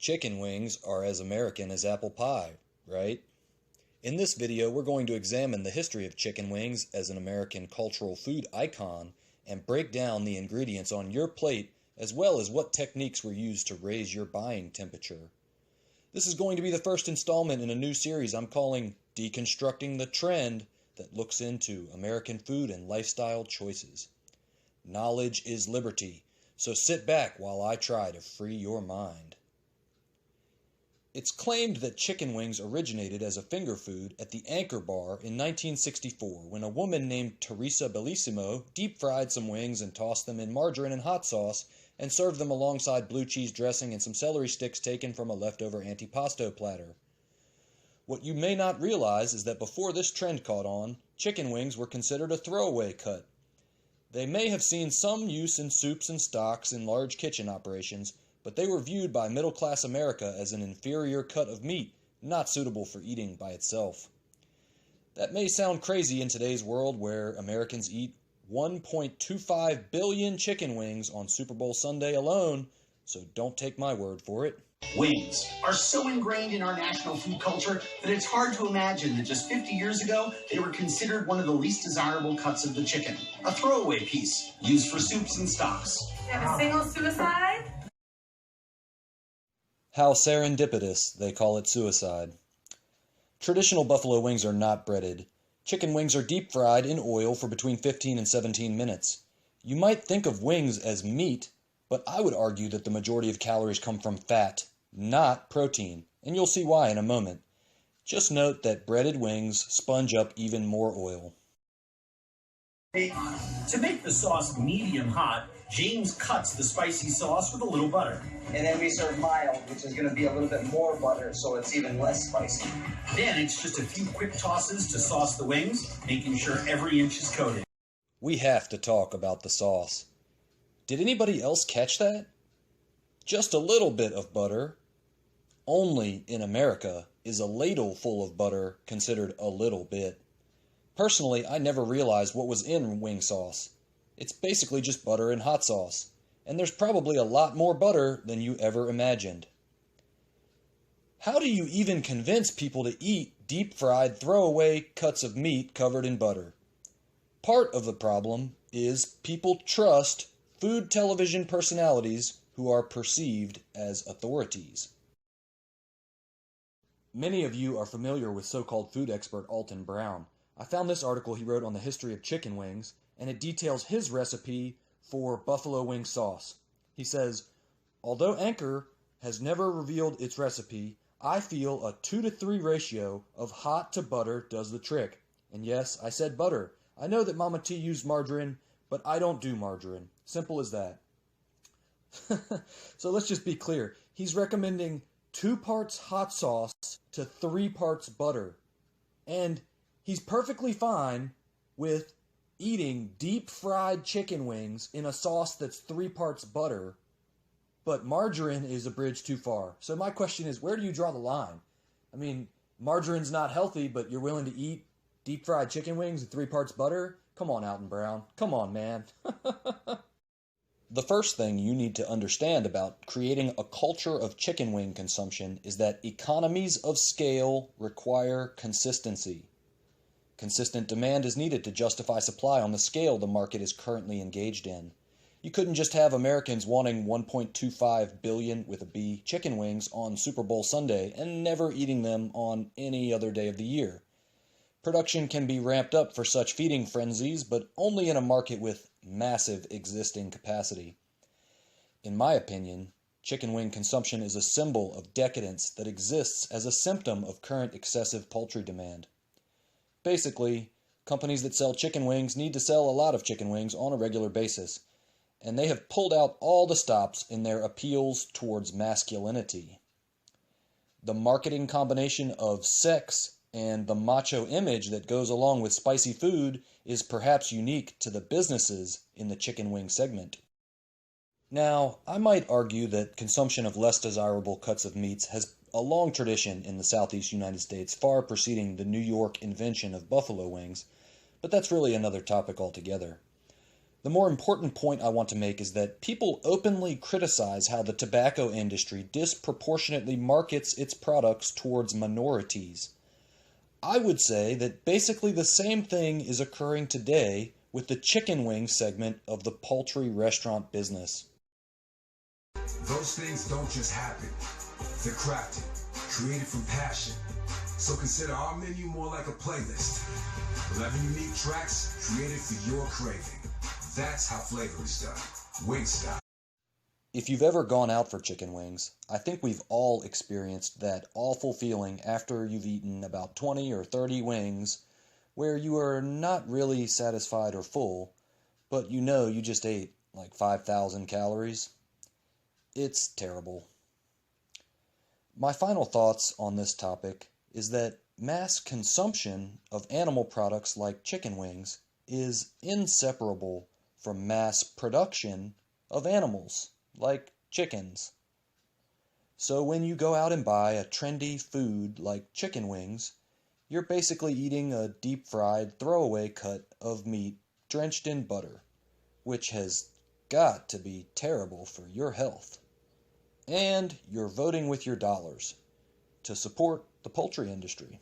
Chicken wings are as American as apple pie, right? In this video, we're going to examine the history of chicken wings as an American cultural food icon and break down the ingredients on your plate as well as what techniques were used to raise your buying temperature. This is going to be the first installment in a new series I'm calling Deconstructing the Trend that looks into American food and lifestyle choices. Knowledge is liberty, so sit back while I try to free your mind. It's claimed that chicken wings originated as a finger food at the Anchor Bar in 1964 when a woman named Teresa Bellissimo deep-fried some wings and tossed them in margarine and hot sauce and served them alongside blue cheese dressing and some celery sticks taken from a leftover antipasto platter. What you may not realize is that before this trend caught on, chicken wings were considered a throwaway cut. They may have seen some use in soups and stocks in large kitchen operations, but they were viewed by middle-class America as an inferior cut of meat, not suitable for eating by itself. That may sound crazy in today's world where Americans eat 1.25 billion chicken wings on Super Bowl Sunday alone, so don't take my word for it. Wings are so ingrained in our national food culture that it's hard to imagine that just 50 years ago, they were considered one of the least desirable cuts of the chicken. A throwaway piece used for soups and stocks. You have a single suicide? How serendipitous, they call it suicide. Traditional buffalo wings are not breaded. Chicken wings are deep fried in oil for between 15 and 17 minutes. You might think of wings as meat, but I would argue that the majority of calories come from fat, not protein, and you'll see why in a moment. Just note that breaded wings sponge up even more oil. To make the sauce medium hot, James cuts the spicy sauce with a little butter. And then we serve mild, which is going to be a little bit more butter, so it's even less spicy. Then it's just a few quick tosses to sauce the wings, making sure every inch is coated. We have to talk about the sauce. Did anybody else catch that? Just a little bit of butter. Only in America is a ladle full of butter considered a little bit. Personally, I never realized what was in wing sauce. It's basically just butter and hot sauce, and there's probably a lot more butter than you ever imagined. How do you even convince people to eat deep-fried throwaway cuts of meat covered in butter? Part of the problem is people trust food television personalities who are perceived as authorities. Many of you are familiar with so-called food expert Alton Brown. I found this article he wrote on the history of chicken wings, and it details his recipe for buffalo wing sauce. He says, although Anchor has never revealed its recipe, I feel a 2-to-3 ratio of hot to butter does the trick. And yes, I said butter. I know that Mama T used margarine, but I don't do margarine. Simple as that. So let's just be clear. He's recommending 2 parts hot sauce to 3 parts butter. And he's perfectly fine with eating deep-fried chicken wings in a sauce that's 3 parts butter, but margarine is a bridge too far. So my question is, where do you draw the line? I mean, margarine's not healthy, but you're willing to eat deep-fried chicken wings with 3 parts butter? Come on, Alton Brown. Come on, man. The first thing you need to understand about creating a culture of chicken wing consumption is that economies of scale require consistency. Consistent demand is needed to justify supply on the scale the market is currently engaged in. You couldn't just have Americans wanting 1.25 billion with a B chicken wings on Super Bowl Sunday and never eating them on any other day of the year. Production can be ramped up for such feeding frenzies, but only in a market with massive existing capacity. In my opinion, chicken wing consumption is a symbol of decadence that exists as a symptom of current excessive poultry demand. Basically, companies that sell chicken wings need to sell a lot of chicken wings on a regular basis, and they have pulled out all the stops in their appeals towards masculinity. The marketing combination of sex and the macho image that goes along with spicy food is perhaps unique to the businesses in the chicken wing segment. Now, I might argue that consumption of less desirable cuts of meats has a long tradition in the southeast United States, far preceding the New York invention of buffalo wings, but that's really another topic altogether. The more important point I want to make is that people openly criticize how the tobacco industry disproportionately markets its products towards minorities. I would say that basically the same thing is occurring today with the chicken wing segment of the poultry restaurant business. Those things don't just happen. They're crafted, created from passion. So consider our menu more like a playlist. 11 unique tracks created for your craving. That's how flavor is done. Wingstop. If you've ever gone out for chicken wings, I think we've all experienced that awful feeling after you've eaten about 20 or 30 wings where you are not really satisfied or full, but you know you just ate like 5,000 calories. It's terrible. My final thoughts on this topic is that mass consumption of animal products like chicken wings is inseparable from mass production of animals like chickens. So when you go out and buy a trendy food like chicken wings, you're basically eating a deep-fried throwaway cut of meat drenched in butter, which has got to be terrible for your health. And you're voting with your dollars to support the poultry industry.